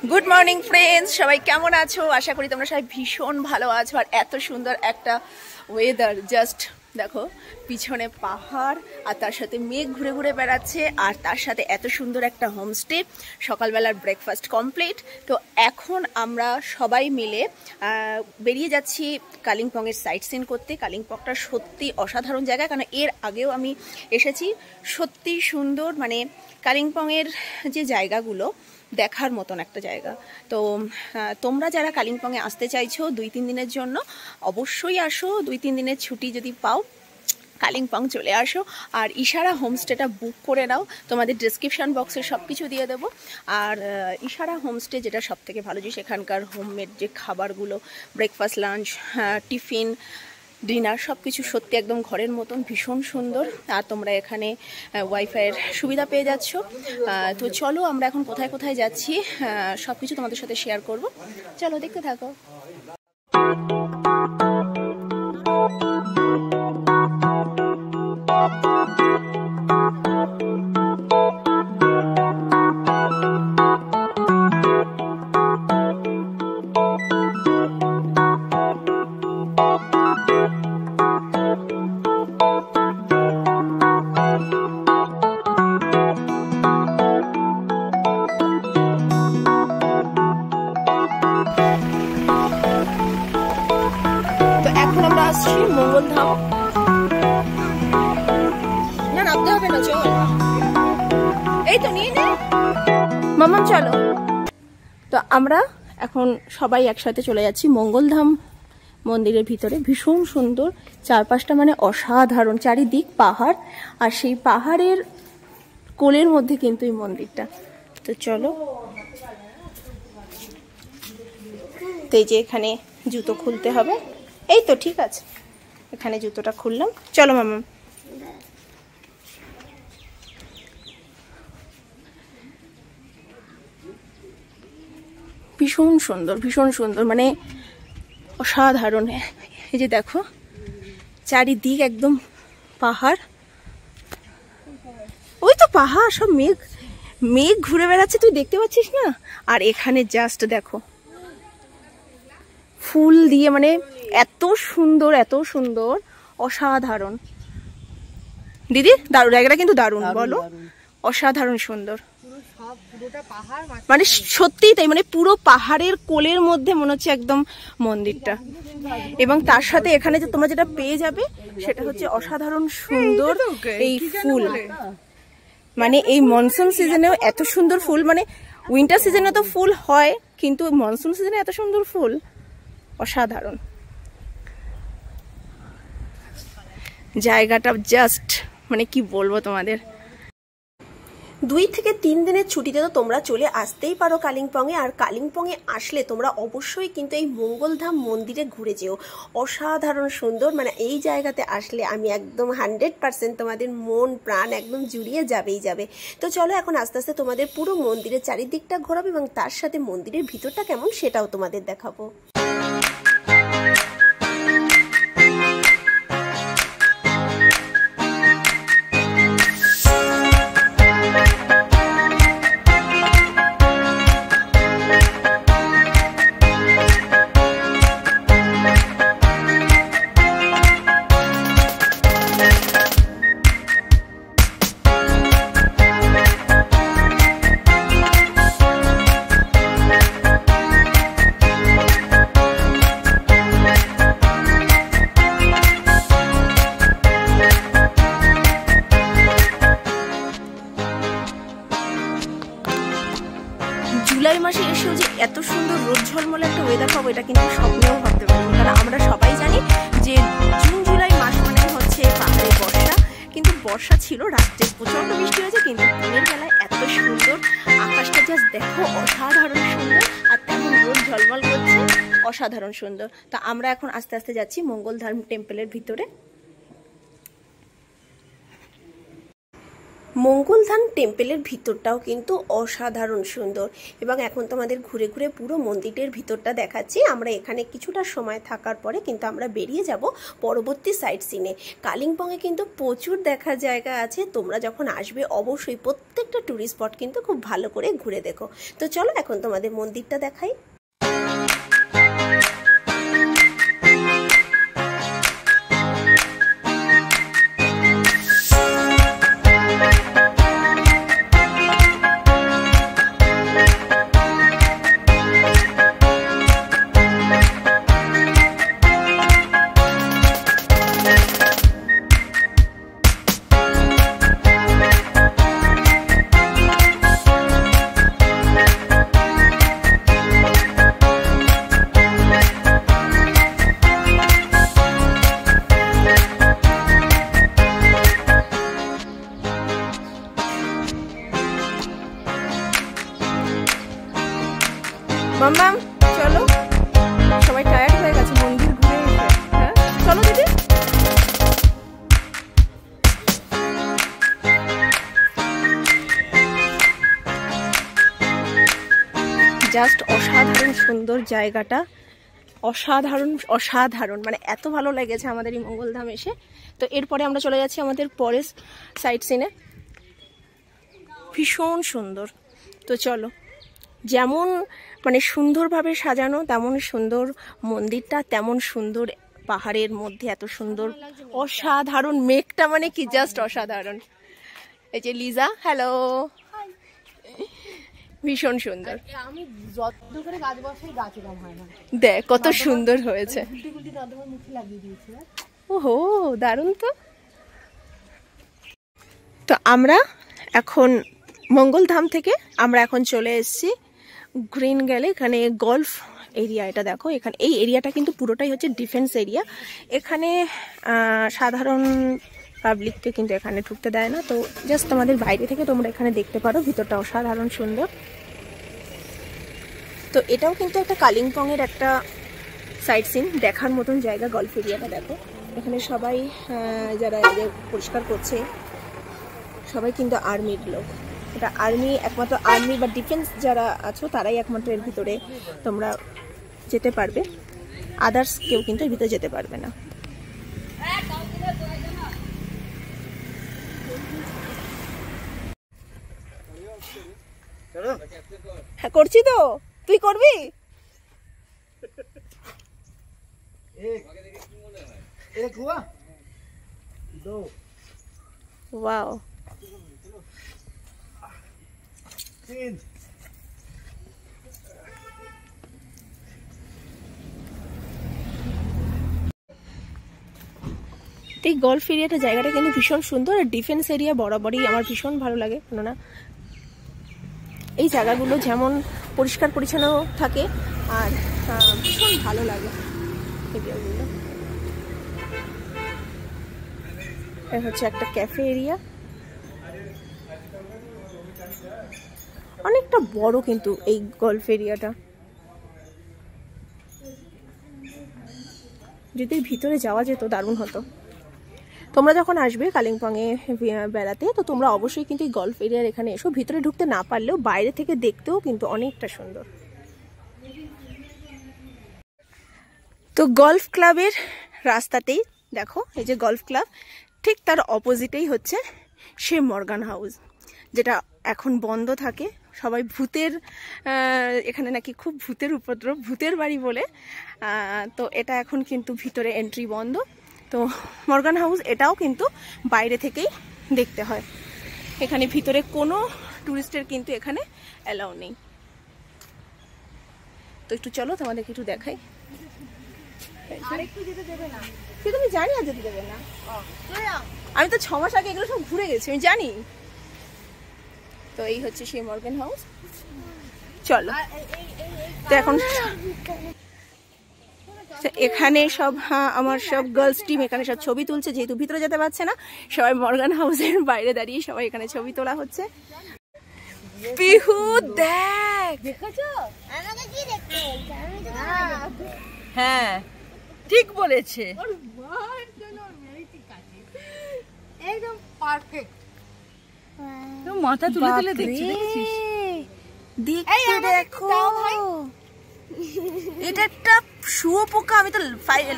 Good morning friends, সবাই কেমন আছো? আশা করি তোমরা সবাই ভীষণ ভালো আছো। আর এত সুন্দর একটা ওয়েদার, জাস্ট দেখো পিছনে পাহাড় আর তার সাথে মেঘ ঘুরে ঘুরে বেড়াচ্ছে, আর তার সাথে এত সুন্দর একটা হোমস্টে। সকালবেলার ব্রেকফাস্ট কমপ্লিট। তো এখন আমরা সবাই মিলে বেরিয়ে যাচ্ছি কালিম্পংয়ের সাইট সিন করতে। কালিম্পংটা সত্যি অসাধারণ জায়গা, কারণ এর আগেও আমি এসেছি। সত্যি সুন্দর, মানে কালিম্পংয়ের যে জায়গাগুলো দেখার মতন একটা জায়গা। তো তোমরা যারা কালিম্পংয়ে আসতে চাইছো 2-3 দিনের জন্য, অবশ্যই আসো। 2-3 দিনের ছুটি যদি পাও, কালিম্পং চলে আসো। আর ইশারা হোমস্টেটা বুক করে নাও, তোমাদের ডেসক্রিপশন বক্সে সব কিছু দিয়ে দেবো। আর ইশারা হোমস্টে যেটা সব থেকে ভালো, যে সেখানকার হোমমেড যে খাবারগুলো, ব্রেকফাস্ট, লাঞ্চ, টিফিন, ডিনার, সব কিছু সত্যি একদম ঘরের মতন, ভীষণ সুন্দর। আর তোমরা এখানে ওয়াইফাইয়ের সুবিধা পেয়ে যাচ্ছ। তো চলো আমরা এখন কোথায় কোথায় যাচ্ছি সব কিছু তোমাদের সাথে শেয়ার করব। চলো দেখতে থাকো। মঙ্গলধাম, না নামতে হবে না, চল এই তো নিয়ে নে মামা, চলো। তো আমরা এখন সবাই একসাথে চলে যাচ্ছি মঙ্গলধাম মন্দিরের ভিতরে। ভীষণ সুন্দর চারপাশটা, মানে অসাধারণ। চারিদিক পাহাড়, আর সেই পাহাড়ের কোলের মধ্যে কিন্তু এই মন্দিরটা। তো চলো। তো এই যে এখানে জুতো খুলতে হবে, এই তো ঠিক আছে, এখানে জুতোটা খুললাম। চলো মামা। ভীষণ সুন্দর, ভীষণ সুন্দর, মানে অসাধারণ। এই যে দেখো চারিদিক একদম পাহাড়, ওই তো পাহাড়, সব মেঘ মেঘ ঘুরে বেড়াচ্ছে, তুই দেখতে পাচ্ছিস না? আর এখানে জাস্ট দেখো ফুল দিয়ে, মানে এত সুন্দর, এত সুন্দর, অসাধারণ। দিদি দারুণ জায়গাটা, কিন্তু দারুণ, বলো, অসাধারণ সুন্দর। মানে সত্যিই তাই, মানে পুরো পাহাড়ের কোলের মধ্যে মনে হচ্ছে একদম মন্দিরটা। এবং তার সাথে এখানে যে তোমরা যেটা পেয়ে যাবে সেটা হচ্ছে অসাধারণ সুন্দর এই ফুল। মানে এই মনসুন সিজনেও এত সুন্দর ফুল, মানে উইন্টার সিজনে তো ফুল হয়, কিন্তু মনসুন সিজনে এত সুন্দর ফুল, অসাধারণ জায়গাটা। জাস্ট মানে কি বলবো তোমাদের। 2 থেকে 3 দিনের ছুটিতে তো তোমরা চলে আসতেই পারো কালিম্পংয়ে। আর কালিম্পংয়ে আসলে তোমরা অবশ্যই কিন্তু এই মঙ্গলধাম মন্দিরে ঘুরে যেও, অসাধারণ সুন্দর। মানে এই জায়গাতে আসলে আমি একদম 100% তোমাদের মন প্রাণ একদম জুড়িয়ে যাবেই যাবে। তো চলো এখন আস্তে আস্তে তোমাদের পুরো মন্দিরের চারিদিকটা ঘোরাবো, এবং তার সাথে মন্দিরের ভিতরটা কেমন সেটাও তোমাদের দেখাবো। জুলাই মাসে এসেও যে এত সুন্দর রোদ ঝলমলে একটা ওয়েদার পাবো, এটা কিন্তু স্বপ্নেও ভাবতে পারিনি। কারণ আমরা সবাই জানি যে জুন জুলাই মাস মানে হচ্ছে পাহাড়ে বর্ষা, কিন্তু বর্ষা ছিল, রাত্রে প্রচন্ড বৃষ্টি হয়েছে, কিন্তু দিনের বেলায় এত সুন্দর আকাশটা জাস্ট দেখো, অসাধারণ সুন্দর। আর তেমন রোদ ঝলমল করছে, অসাধারণ সুন্দর। তো আমরা এখন আস্তে আস্তে যাচ্ছি মঙ্গলধাম টেম্পলের ভিতরে। মঙ্গলধাম টেম্পেলের ভিতরটাও কিন্তু অসাধারণ সুন্দর, এবং এখন তোমাদের ঘুরে ঘুরে পুরো মন্দিরের ভিতরটা দেখাচ্ছি। আমরা এখানে কিছুটা সময় থাকার পরে কিন্তু আমরা বেরিয়ে যাব পরবর্তী সাইট সিনে। কালিম্পংয়ে কিন্তু প্রচুর দেখার জায়গা আছে, তোমরা যখন আসবে অবশ্যই প্রত্যেকটা ট্যুরিস্ট স্পট কিন্তু খুব ভালো করে ঘুরে দেখো। তো চলো এখন তোমাদের মন্দিরটা দেখাই। মাম্মাম চলো, সবাই টায়ার্ড হয়ে গেছে মন্দির ঘুরে এসে। হ্যাঁ চলো দিদি। জাস্ট অসাধারণ সুন্দর জায়গাটা, অসাধারণ অসাধারণ, মানে এত ভালো লেগেছে আমাদের এই মঙ্গলধাম এসে। তো এরপরে আমরা চলে যাচ্ছি আমাদের পরের সাইট সিনে। ভীষণ সুন্দর। তো চলো, যেমন মানে সুন্দরভাবে সাজানো তেমন সুন্দর মন্দিরটা, তেমন সুন্দর পাহাড়ের মধ্যে এত সুন্দর অসাধারণ মেঘটা, মানে কি জাস্ট অসাধারণ। এই যে লিজা, হ্যালো, ভীষণ সুন্দর। আমি যত করে গাছ বসাই গাছ এরকম হয় না, দেখ কত সুন্দর হয়েছে। ওহো দারুণ। তো আমরা এখন মঙ্গলধাম থেকে আমরা এখন চলে এসেছি গ্রিন গেলে, এখানে গলফ এরিয়া। এটা দেখো, এখানে এই এরিয়াটা কিন্তু পুরোটাই হচ্ছে ডিফেন্স এরিয়া। এখানে সাধারণ পাবলিককে কিন্তু এখানে ঢুকতে দেয় না। তো জাস্ট আমাদের বাইরে থেকে তোমরা এখানে দেখতে পারো, ভিতরটা অসাধারণ সুন্দর। তো এটাও কিন্তু একটা কালিম্পংয়ের একটা সাইট সিন দেখার মতন জায়গা। গলফ এরিয়াটা দেখো, এখানে সবাই যারা পরিষ্কার করছে সবাই কিন্তু আর্মির লোক। এটা আর্মি, একমাত্র আর্মি বা ডিফেন্স যারা আছো তারাই একমাত্র এর ভিতরে তোমরা যেতে পারবে, আদার্স কেউ কিন্তু এর ভিতরে যেতে পারবে না। হ্যাঁ করছি তো, তুই করবি? ওয়াও, এই গলফ এরিয়াটা জায়গাটা কিন্তু ভীষণ সুন্দর। আর ডিফেন্স এরিয়া বরাবরই আমার ভীষণ ভালো লাগে, কেননা এই জায়গাগুলো যেমন পরিষ্কার পরিচ্ছন্ন থাকে আর ভীষণ ভালো লাগে এরিয়াগুলো। এটা হচ্ছে একটা ক্যাফে এরিয়া, অনেকটা বড় কিন্তু এই গলফ এরিয়াটা। যদি ভিতরে যাওয়া যেত দারুণ হতো। তোমরা যখন আসবে কালিম্পংয়ে বেড়াতে, তো তোমরা অবশ্যই কিন্তু এই গলফ এরিয়ার এখানে এসো। ভিতরে ঢুকতে না পারলেও বাইরে থেকে দেখতেও কিন্তু অনেকটা সুন্দর। তো গলফ ক্লাবের রাস্তাতেই দেখো, এই যে গলফ ক্লাব, ঠিক তার অপোজিটেই হচ্ছে সে মর্গান হাউস, যেটা এখন বন্ধ থাকে। সবাই ভূতের, এখানে নাকি খুব ভূতের উপদ্রব, ভূতের বাড়ি বলে। তো এটা এখন কিন্তু ভিতরে এন্ট্রি বন্ধ। তো মর্গান হাউস এটাও কিন্তু বাইরে থেকেই দেখতে হয়, এখানে ভিতরে কোনো টুরিস্টের কিন্তু এখানে অ্যালাউ নেই। তো একটু চলো তোমাদেরকে একটু দেখাই। কিন্তু আমি জানি আর যেতে দেবে না, আমি তো 6 মাস আগে এগুলো সব ঘুরে গেছি, আমি জানি। তো এই হচ্ছে সেই মর্গান হাউস। চলো, তো এখন এখানে সব আমার সব গার্লস টিম এখানে সব ছবি তুলছে, যেহেতু ভিতরে যেতে পারছে না সবাই মর্গান হাউসের বাইরে দাঁড়িয়ে সবাই এখানে ছবি তোলা হচ্ছে। পিহু দেখ, হ্যাঁ ঠিক বলেছে, একদম পারফেক্ট। মাথা তুলে তুলে দেখছি, দেখছিস? দেখতে দেখো, এটা একটা শুয়োপোকা। আমি তো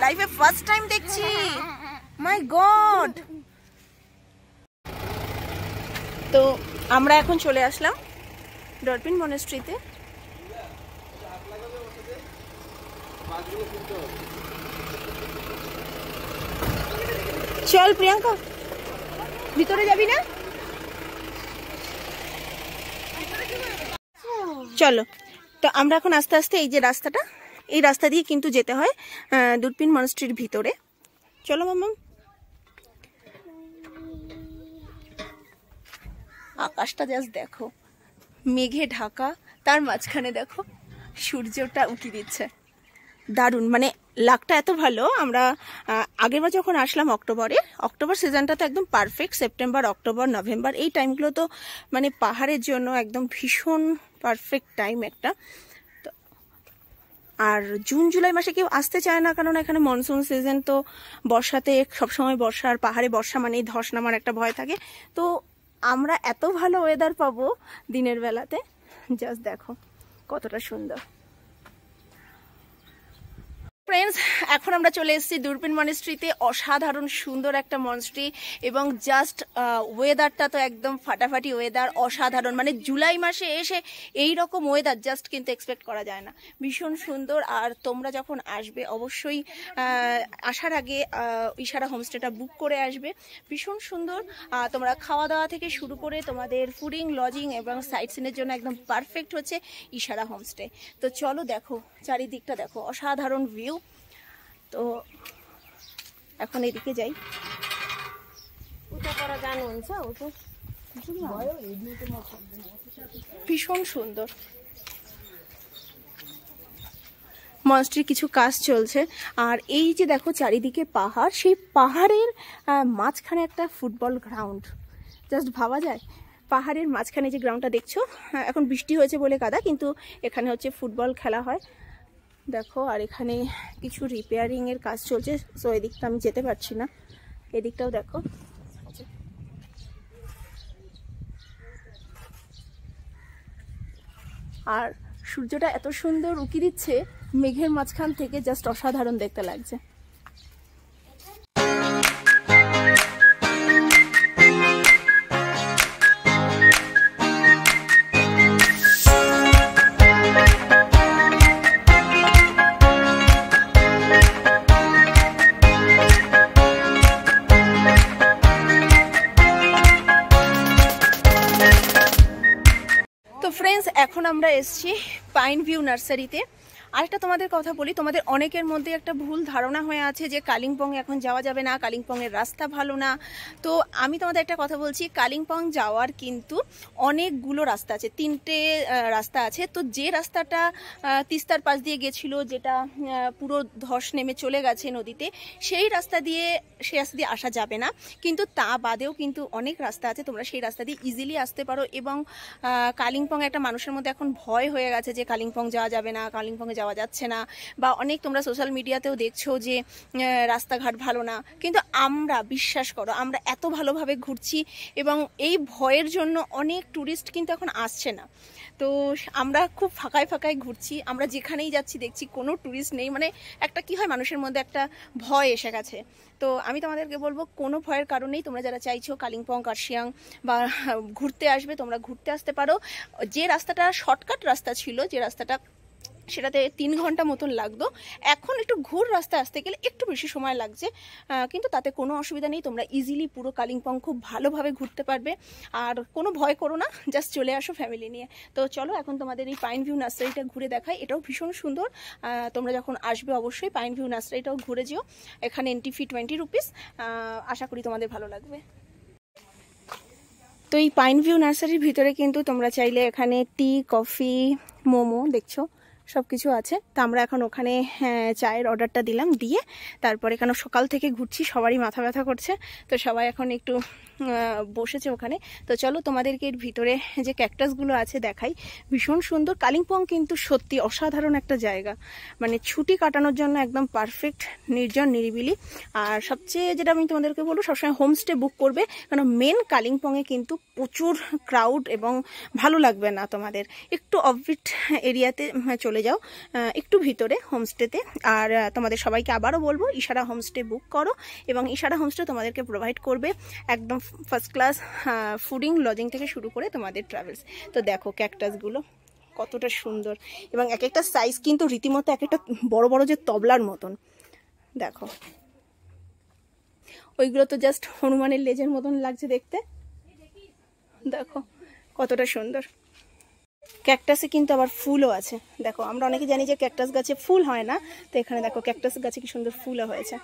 লাইফে ফার্স্ট টাইম দেখছি। মাই গড। তো আমরা এখন চলে আসলাম ডলফিন মনেস্ট্রিতে। চল প্রিয়াঙ্কা, ভিতরে যাবি না? চলো। তো আমরা এখন আস্তে আস্তে এই যে রাস্তাটা, এই রাস্তা দিয়ে কিন্তু যেতে হয় ডলফিন মনেস্ট্রির ভিতরে। চলো মাম্মাম। আকাশটা জাস্ট দেখো, মেঘে ঢাকা, তার মাঝখানে দেখো সূর্যটা উঁকি দিচ্ছে। দারুণ, মানে লাকটা এত ভালো। আমরা আগেরবার যখন আসলাম অক্টোবরে, অক্টোবর সিজনটা তো একদম পারফেক্ট। সেপ্টেম্বর, অক্টোবর, নভেম্বর এই টাইমগুলো তো মানে পাহাড়ের জন্য একদম ভীষণ পারফেক্ট টাইম একটা। তো আর জুন জুলাই মাসে কেউ আসতে চায় না, কারণ এখানে মনসুন সিজন, তো বর্ষাতে সবসময় বর্ষা, আর পাহাড়ে বর্ষা মানেই ধস নামার একটা ভয় থাকে। তো আমরা এত ভালো ওয়েদার পাবো দিনের বেলাতে, জাস্ট দেখো কতটা সুন্দর। ফ্রেন্ডস, এখন আমরা চলে এসেছি ডলফিন মনেস্ট্রিতে। অসাধারণ সুন্দর একটা মনেস্ট্রি, এবং জাস্ট ওয়েদারটা তো একদম ফাটাফাটি ওয়েদার, অসাধারণ। মানে জুলাই মাসে এসে এই রকম ওয়েদার জাস্ট কিন্তু এক্সপেক্ট করা যায় না। ভীষণ সুন্দর। আর তোমরা যখন আসবে অবশ্যই আসার আগে ইশারা হোমস্টেটা বুক করে আসবে। ভীষণ সুন্দর। তোমরা খাওয়া দাওয়া থেকে শুরু করে তোমাদের ফুডিং, লজিং এবং সাইট সিনের জন্য একদম পারফেক্ট হচ্ছে ইশারা হোমস্টে। তো চলো দেখো, চারিদিকটা দেখো, অসাধারণ ভিউ। তো এখন এদিকে যাই। ভীষণ সুন্দর মনস্ট্রির কিছু কাজ চলছে। আর এই যে দেখো চারিদিকে পাহাড়, সেই পাহাড়ের মাঝখানে একটা ফুটবল গ্রাউন্ড। জাস্ট ভাবা যায়, পাহাড়ের মাঝখানে যে গ্রাউন্ডটা দেখছো, এখন বৃষ্টি হয়েছে বলে কাদা, কিন্তু এখানে হচ্ছে ফুটবল খেলা হয়। দেখো, আর এখানে কিছু রিপেয়ারিং এর কাজ চলছে। সো এদিকটা আমি যেতে পারছি না, এদিকটাও দেখো। আর সূর্যটা এত সুন্দর উঁকি দিচ্ছে মেঘের মাঝখান থেকে, জাস্ট অসাধারণ দেখতে লাগছে। ফ্রেন্ডস, এখন আমরা এসেছি পাইন ভিউ নার্সারিতে। আরেকটা তোমাদের কথা বলি, তোমাদের অনেকের মধ্যে একটা ভুল ধারণা হয়ে আছে যে কালিম্পং এখন যাওয়া যাবে না, কালিম্পংয়ের রাস্তা ভালো না। তো আমি তোমাদের একটা কথা বলছি, কালিম্পং যাওয়ার কিন্তু অনেকগুলো রাস্তা আছে, 3টে রাস্তা আছে। তো যে রাস্তাটা তিস্তার পাশ দিয়ে গেছিলো, যেটা পুরো ধস নেমে চলে গেছে নদীতে, সেই রাস্তা দিয়ে আসা যাবে না। কিন্তু তা বাদেও কিন্তু অনেক রাস্তা আছে, তোমরা সেই রাস্তা দিয়ে ইজিলি আসতে পারো। এবং কালিম্পং একটা মানুষের মধ্যে এখন ভয় হয়ে গেছে যে কালিম্পং যাওয়া যাবে না, কালিম্পংয়ে যাওয়া যাচ্ছে না, বা অনেক তোমরা সোশ্যাল মিডিয়াতেও দেখছো যে রাস্তাঘাট ভালো না। কিন্তু আমরা, বিশ্বাস করো, আমরা এত ভালোভাবে ঘুরছি, এবং এই ভয়ের জন্য অনেক ট্যুরিস্ট কিন্তু এখন আসছে না। তো আমরা খুব ফাঁকায় ফাঁকায় ঘুরছি, আমরা যেখানেই যাচ্ছি দেখছি কোনো ট্যুরিস্ট নেই। মানে একটা কি হয়, মানুষের মধ্যে একটা ভয় এসে গেছে। তো আমি তোমাদেরকে বলবো, কোনো ভয়ের কারণেই তোমরা যারা চাইছো কালিম্পং, কার্শিয়াং বা ঘুরতে আসবে, তোমরা ঘুরতে আসতে পারো। যে রাস্তাটা শর্টকাট রাস্তা ছিল, যে রাস্তাটা সেটাতে 3 ঘন্টা মতন লাগতো, এখন একটু ঘুর রাস্তা আসতে গেলে একটু বেশি সময় লাগছে, কিন্তু তাতে কোনো অসুবিধা নেই। তোমরা ইজিলি পুরো কালিম্পং খুব ভালোভাবে ঘুরতে পারবে। আর কোনো ভয় করো না, জাস্ট চলে আসো ফ্যামিলি নিয়ে। তো চলো এখন তোমাদের এই পাইন ভিউ নার্সারিটা ঘুরে দেখাই। এটাও ভীষণ সুন্দর। তোমরা যখন আসবে অবশ্যই পাইন ভিউ নার্সারিটাও ঘুরে যেও। এখানে এন্ট্রি ফি 20 রুপিস। আশা করি তোমাদের ভালো লাগবে। তো এই পাইন ভিউ নার্সারির ভিতরে কিন্তু তোমরা চাইলে এখানে টি, কফি, মোমো দেখছো সব কিছু আছে। তো আমরা এখন ওখানে চায়ের অর্ডারটা দিলাম, দিয়ে তারপর এখানে সকাল থেকে ঘুরছি, সবারই মাথা ব্যথা করছে। তো সবাই এখন একটু বসেছে ওখানে। তো চলো তোমাদেরকে এর ভিতরে যে ক্যাকটাসগুলো আছে দেখাই, ভীষণ সুন্দর। কালিম্পং কিন্তু সত্যি অসাধারণ একটা জায়গা, মানে ছুটি কাটানোর জন্য একদম পারফেক্ট, নির্জন নিরিবিলি। আর সবচেয়ে যেটা আমি তোমাদেরকে বলবো, সবসময় হোমস্টে বুক করবে, কারণ মেন কালিম্পংয়ে কিন্তু প্রচুর ক্রাউড এবং ভালো লাগবে না তোমাদের। একটু অফবিট এরিয়াতে চলে যাও, একটু ভিতরে হোমস্টেতে। আর তোমাদের সবাইকে আবারও বলবো, ইশারা হোমস্টে বুক করো, এবং ইশারা হোমস্টে তোমাদেরকে প্রোভাইড করবে একদম ফার্স্ট ক্লাস ফুডিং, লজিং থেকে শুরু করে তোমাদের ট্রাভেলস। তো দেখো ক্যাকটাসগুলো কতটা সুন্দর, এবং এক একটা সাইজ কিন্তু রীতিমতো এক একটা বড় বড় যে তবলার মতন। দেখো ওইগুলো তো জাস্ট হনুমানের লেজের মতন লাগছে দেখতে। দেখো কতটা সুন্দর। ক্যাকটাসে কিন্তু আবার ফুলও আছে। দেখো আমরা অনেকে জানি যে ক্যাকটাস গাছে ফুল হয় না, তো এখানে দেখো ক্যাকটাস গাছে কি সুন্দর ফুলও হয়েছে।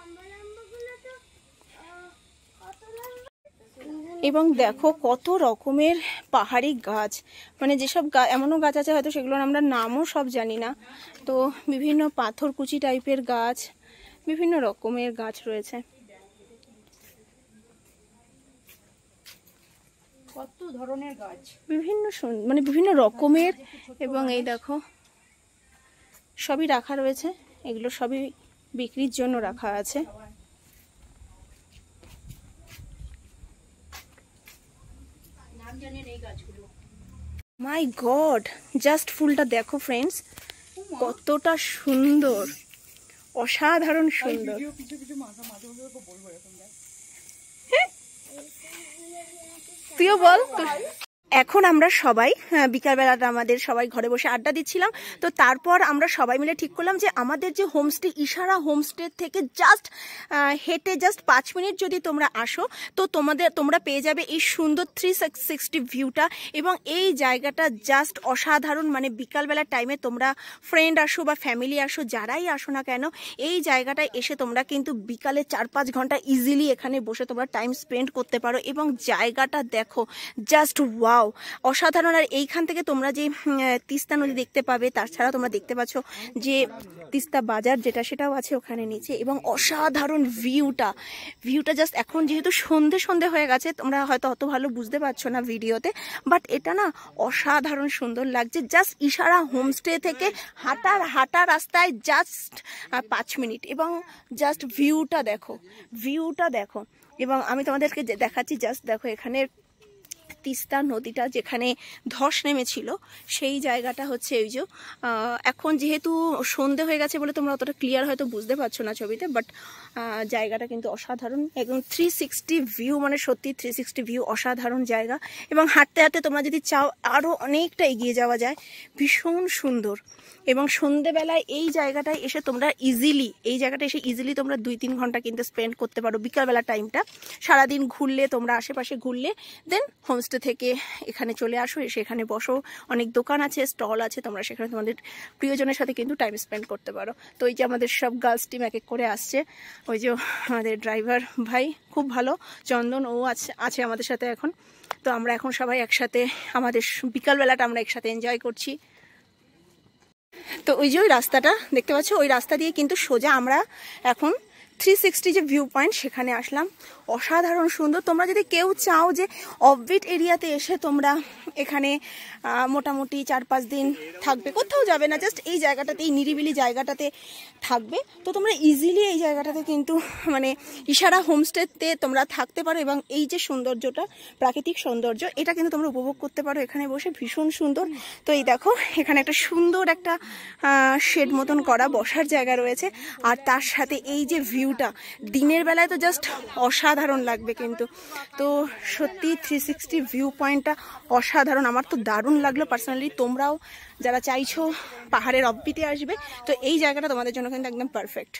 এবং দেখো কত রকমের পাহাড়ি গাছ, মানে যেসব এমনও গাছ আছে হয়তো সেগুলোর আমরা নামও সব জানি না। তো বিভিন্ন পাথরকুচি টাইপের গাছ, বিভিন্ন রকমের গাছ রয়েছে, কত ধরনের গাছ, বিভিন্ন মানে বিভিন্ন রকমের। এবং এই দেখো সবই রাখা রয়েছে, এগুলো সবই বিক্রির জন্য রাখা আছে। মাই গড, জাস্ট ফুলটা দেখো ফ্রেন্ডস, কতটা সুন্দর, অসাধারণ সুন্দর। তুইও বল। এখন আমরা সবাই বিকালবেলাটা আমাদের সবাই ঘরে বসে আড্ডা দিচ্ছিলাম। তো তারপর আমরা সবাই মিলে ঠিক করলাম যে আমাদের যে হোমস্টে, ইশারা হোমস্টে থেকে জাস্ট হেঁটে জাস্ট 5 মিনিট যদি তোমরা আসো, তো তোমরা পেয়ে যাবে এই সুন্দর 360 ভিউটা। এবং এই জায়গাটা জাস্ট অসাধারণ, মানে বিকালবেলার টাইমে তোমরা ফ্রেন্ড আসো বা ফ্যামিলি আসো, যারাই আসো না কেন, এই জায়গাটায় এসে তোমরা কিন্তু বিকালে 4-5 ঘন্টা ইজিলি এখানে বসে তোমরা টাইম স্পেন্ড করতে পারো। এবং জায়গাটা দেখো জাস্ট ওয়াও, অসাধারণ। আর এইখান থেকে তোমরা যে তিস্তা নদী দেখতে পাবে, তাছাড়া তোমরা দেখতে পাচ্ছ যে তিস্তা বাজার যেটা, সেটাও আছে ওখানে নিচে। এবং অসাধারণ ভিউটা জাস্ট, এখন যেহেতু সন্ধে হয়ে গেছে, তোমরা হয়তো অত ভালো বুঝতে পারছো না ভিডিওতে, বাট এটা না অসাধারণ সুন্দর লাগছে। জাস্ট ইশারা হোমস্টে থেকে হাঁটা রাস্তায় জাস্ট 5 মিনিট, এবং জাস্ট ভিউটা দেখো। এবং আমি তোমাদেরকে দেখাচ্ছি, জাস্ট দেখো এখানে তিস্তা নদীটা যেখানে ধস নেমেছিল, সেই জায়গাটা হচ্ছে এই যে। এখন যেহেতু সন্ধে হয়ে গেছে বলে তোমরা অতটা ক্লিয়ার হয়তো বুঝতে পারছো না ছবিতে, বাট জায়গাটা কিন্তু অসাধারণ, একদম 360 ভিউ, মানে সত্যি 360 ভিউ, অসাধারণ জায়গা। এবং হাঁটতে হাঁটতে তোমরা যদি চাও আরও অনেকটা এগিয়ে যাওয়া যায়, ভীষণ সুন্দর। এবং সন্ধেবেলায় এই জায়গাটায় এসে তোমরা ইজিলি তোমরা 2-3 ঘন্টা কিন্তু স্পেন্ড করতে পারো বিকালবেলা টাইমটা। সারাদিন ঘুরলে, তোমরা আশেপাশে ঘুরলে, দেন হোমস্টে থেকে এখানে চলে আসো, এসে এখানে বসো, অনেক দোকান আছে, স্টল আছে, তোমরা সেখানে তোমাদের প্রিয়জনের সাথে কিন্তু টাইম স্পেন্ড করতে পারো। তো এই যে আমাদের সব গার্লস টিম এক এক করে আসছে, ওই যে আমাদের ড্রাইভার ভাই খুব ভালো, চন্দন, ও আছে আমাদের সাথে এখন। তো আমরা এখন সবাই একসাথে আমাদের বিকালবেলাটা আমরা একসাথে এনজয় করছি। তো ওই যে ওই রাস্তাটা দেখতে পাচ্ছ, ওই রাস্তা দিয়ে কিন্তু সোজা আমরা এখন 360 যে ভিউ পয়েন্ট, সেখানে আসলাম। অসাধারণ সুন্দর। তোমরা যদি কেউ চাও যে অফবিট এরিয়াতে এসে তোমরা এখানে মোটামুটি 4-5 দিন থাকবে, কোথাও যাবে না, জাস্ট এই জায়গাটাতে, এই নিরিবিলি জায়গাটাতে থাকবে, তো তোমরা ইজিলি এই জায়গাটাতে কিন্তু মানে ইশারা হোমস্টেতে তোমরা থাকতে পারো। এবং এই যে সৌন্দর্যটা, প্রাকৃতিক সৌন্দর্য, এটা কিন্তু তোমরা উপভোগ করতে পারো এখানে বসে, ভীষণ সুন্দর। তো এই দেখো এখানে একটা সুন্দর একটা শেড মতন করা বসার জায়গা রয়েছে, আর তার সাথে এই যে ভিউটা দিনের বেলায় তো জাস্ট অসাধারণ লাগবে কিন্তু। তো সত্যি 360 ভিউ পয়েন্টটা অসাধারণ, আমার তো দারুণ লাগলো পার্সোনালি। তোমরাও যারা চাইছো পাহাড়ের অফবিটে আসবে, তো এই জায়গাটা তোমাদের জন্য কিন্তু একদম পারফেক্ট।